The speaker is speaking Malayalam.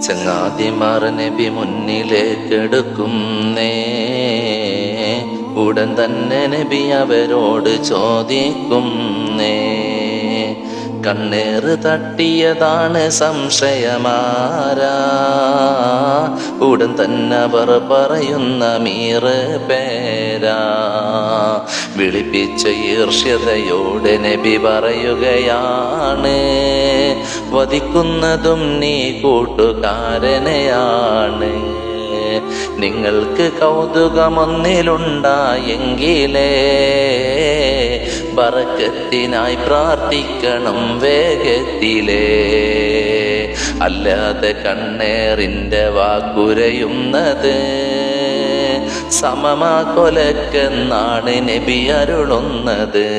ചങ്ങാതിമാർ നബി മുന്നിലേക്കെടുക്കുന്നേ. ഉടൻ തന്നെ നബി അവരോട് ചോദിക്കുന്നേ, കണ്ണേറ് തട്ടിയതാണ് സംശയമാരാ? ഉടൻ തന്നെ അവർ പറയുന്ന മീറ് പേരാ. വിളിപ്പിച്ച ഈർഷ്യതയോടെ നബി പറയുകയാണ്, വധിക്കുന്നതും നീ കൂട്ടുകാരനെയാണ്. നിങ്ങൾക്ക് കൗതുകമൊന്നിലുണ്ടായെങ്കിലേ ബറക്കത്തിനായി പ്രാർത്ഥിക്കണം വേഗത്തിലേ. അല്ലാതെ കണ്ണേറിൻ്റെ വാക്കുരയുന്നത് സമമാ കൊലക്കെന്നാണ് നബി അരുളുന്നത്.